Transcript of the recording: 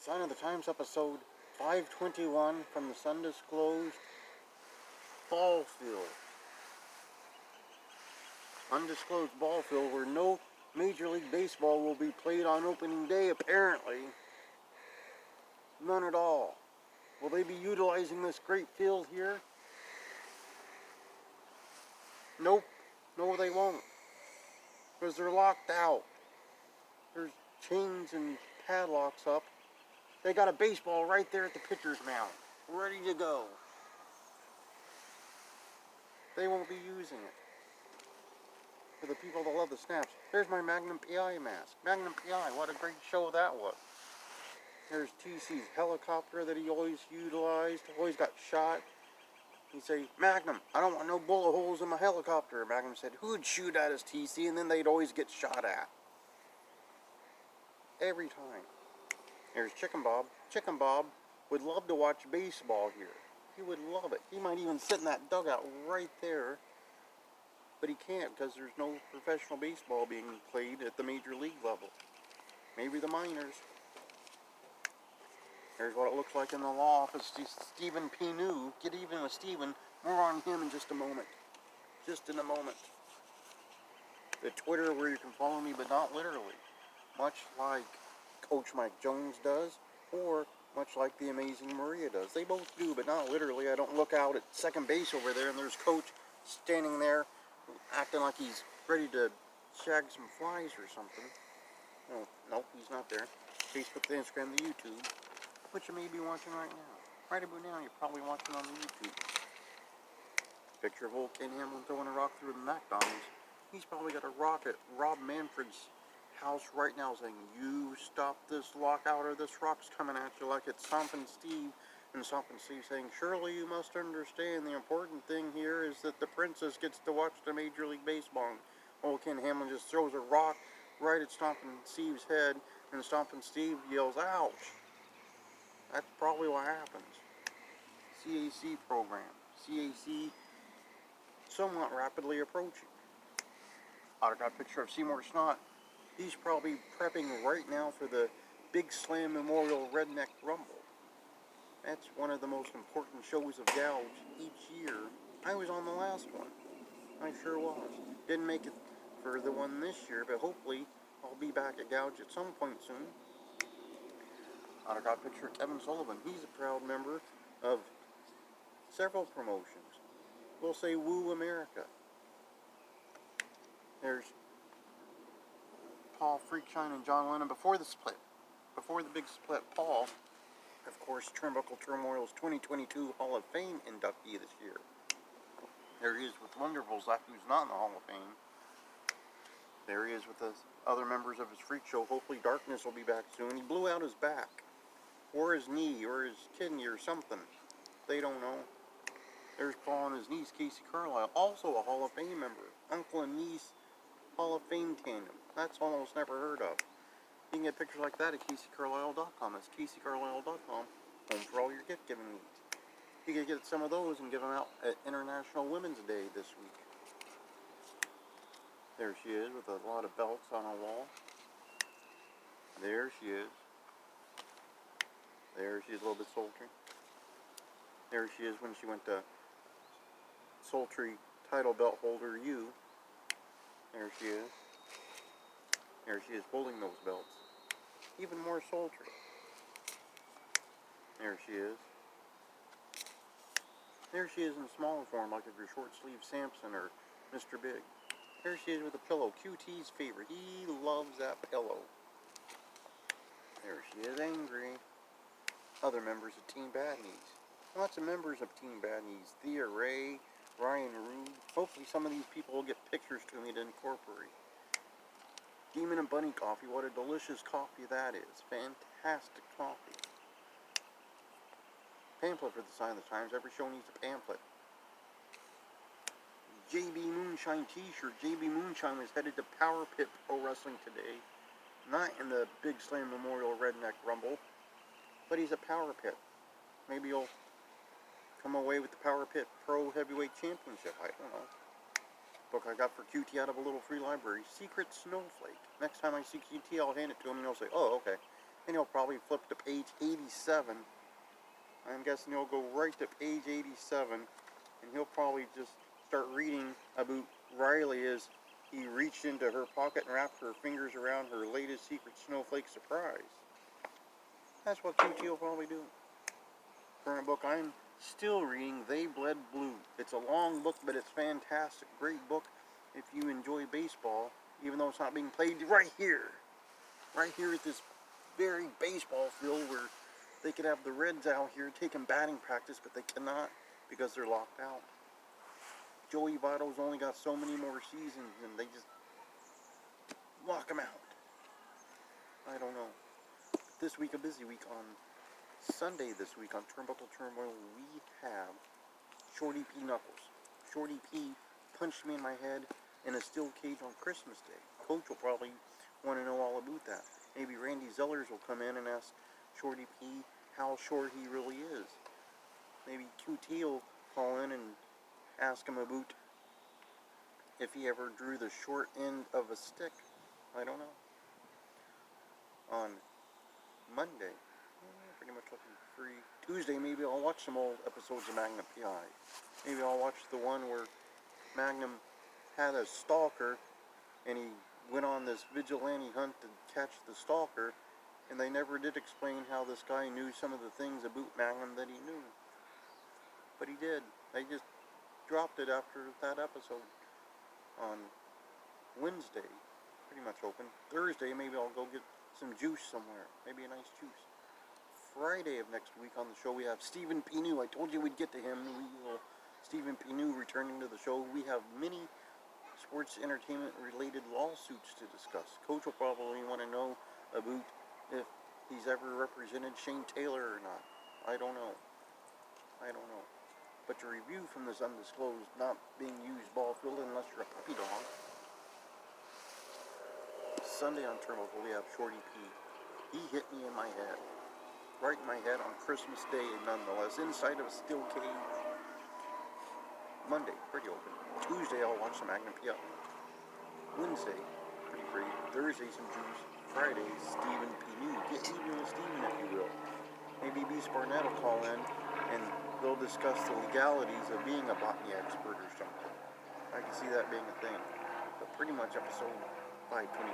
Sign of the Times, episode 521 from the undisclosed ball field. Undisclosed ball field where no Major League Baseball will be played on opening day, apparently. None at all. Will they be utilizing this great field here? Nope. No, they won't. Because they're locked out. There's chains and padlocks up. They got a baseball right there at the pitcher's mound, ready to go. They won't be using it. For the people that love the snaps. There's my Magnum PI mask. Magnum PI, what a great show that was. There's TC's helicopter that he always utilized, always got shot. He'd say, Magnum, I don't want no bullet holes in my helicopter. Magnum said, who would shoot at us, TC? And then they'd always get shot at. Every time. There's Chicken Bob. Chicken Bob would love to watch baseball here. He would love it. He might even sit in that dugout right there. But he can't because there's no professional baseball being played at the major league level. Maybe the minors. Here's what it looks like in the law office. Stephen P. New. Get even with Stephen. More on him in just a moment. Just in a moment. The Twitter where you can follow me, but not literally. Much like Coach Mike Jones does, or much like the amazing Maria does. They both do, but not literally. I don't look out at second base over there and there's Coach standing there acting like he's ready to shag some flies or something. Oh, nope, he's not there. Facebook, the Instagram, the YouTube, which you may be watching right now. Right about now, you're probably watching on the YouTube. Picture of old Ken Hamlin throwing a rock through the McDonald's. He's probably got a rock at Rob Manfred's house right now saying, you stop this lockout or this rock's coming at you, like it's Stompin' Steve. And Stompin' Steve saying, surely you must understand the important thing here is that the princess gets to watch the Major League Baseball. And old Ken Hamlin just throws a rock right at Stompin' Steve's head, and Stompin' Steve yells, ouch. That's probably what happens. CAC program. CAC somewhat rapidly approaching. Autograph picture of Seymour Snot. He's probably prepping right now for the Big Slam Memorial Redneck Rumble. That's one of the most important shows of Gouge each year. I was on the last one. I sure was. Didn't make it for the one this year, but hopefully I'll be back at Gouge at some point soon. Autograph picture of Kevin Sullivan. He's a proud member of several promotions. We'll say Woo America. There's Paul Freakshine and John Lennon before the split. Before the big split, Paul, of course, Turnbuckle Turmoil's 2022 Hall of Fame inductee this year. There he is with Wonderful's left, who's not in the Hall of Fame. There he is with the other members of his freak show. Hopefully Darkness will be back soon. He blew out his back, or his knee, or his kidney, or something. They don't know. There's Paul and his niece, Casey Carlisle, also a Hall of Fame member. Uncle and niece Hall of Fame tandem. That's almost never heard of. You can get pictures like that at CaseyCarlisle.com. That's CaseyCarlisle.com. Home for all your gift giving needs. You can get some of those and give them out at International Women's Day this week. There she is with a lot of belts on a wall. There she is. There she is, a little bit sultry. There she is when she went to sultry title belt holder U. There she is. There she is holding those belts. Even more sultry. There she is. There she is in smaller form, like if you're short sleeve Samson or Mr. Big. There she is with a pillow. QT's favorite. He loves that pillow. There she is, angry. Other members of Team Bad Knees. Lots of members of Team Bad Knees. Thea Ray, Ryan Rude. Hopefully some of these people will get pictures to me to incorporate. Demon and Bunny coffee. What a delicious coffee that is. Fantastic coffee. Pamphlet for the Sign of the Times. Every show needs a pamphlet. JB Moonshine t-shirt. JB Moonshine was headed to Power Pit Pro Wrestling today. Not in the Big Slam Memorial Redneck Rumble, but he's a Power Pit. Maybe he'll come away with the Power Pit Pro Heavyweight Championship. I don't know. Book I got for QT out of a little free library. Secret Snowflake. Next time I see QT, I'll hand it to him and he'll say, oh, okay. and he'll probably flip to page 87. I'm guessing he'll go right to page 87, and he'll probably just start reading about Riley as he reached into her pocket and wrapped her fingers around her latest secret snowflake surprise. That's what QT will probably do. Current book I'm still reading, They Bled Blue. It's a long book, but it's fantastic. Great book if you enjoy baseball, even though it's not being played right here at this very baseball field where they could have the Reds out here taking batting practice, but they cannot because they're locked out. Joey Votto's only got so many more seasons, and they just lock him out. I don't know. This week, a busy week. On Sunday this week on Turnbuckle Turmoil, we have Shorty P Knuckles. Shorty P punched me in my head in a steel cage on Christmas Day. Coach will probably want to know all about that. Maybe Randy Zellers will come in and ask Shorty P how short he really is. Maybe QT will call in and ask him about if he ever drew the short end of a stick. I don't know. On Monday, pretty much looking free. Tuesday, maybe I'll watch some old episodes of Magnum PI. Maybe I'll watch the one where Magnum had a stalker and he went on this vigilante hunt to catch the stalker, and they never did explain how this guy knew some of the things about Magnum that he knew. But he did. They just dropped it after that episode. On Wednesday, pretty much open. Thursday, maybe I'll go get some juice somewhere. Maybe a nice juice. Friday of next week on the show, we have Stephen P. New. I told you we'd get to him. Stephen P. New returning to the show. We have many sports entertainment related lawsuits to discuss. Coach will probably want to know about if he's ever represented Shane Taylor or not. I don't know. But your review from this undisclosed, not being used ball field unless you're a puppy dog. Sunday on Turnbuckle, we have Shorty P. He hit me in my head. Right in my head on Christmas Day, nonetheless, inside of a steel cage. Monday, pretty open. Tuesday, I'll watch some Magnum PI. Wednesday, pretty free. Thursday, some juice. Friday, Stephen P. New. Get even with Stephen, if you will. Maybe Beast Barnett will call in, and they'll discuss the legalities of being a botany expert or something. I can see that being a thing. But pretty much episode 521.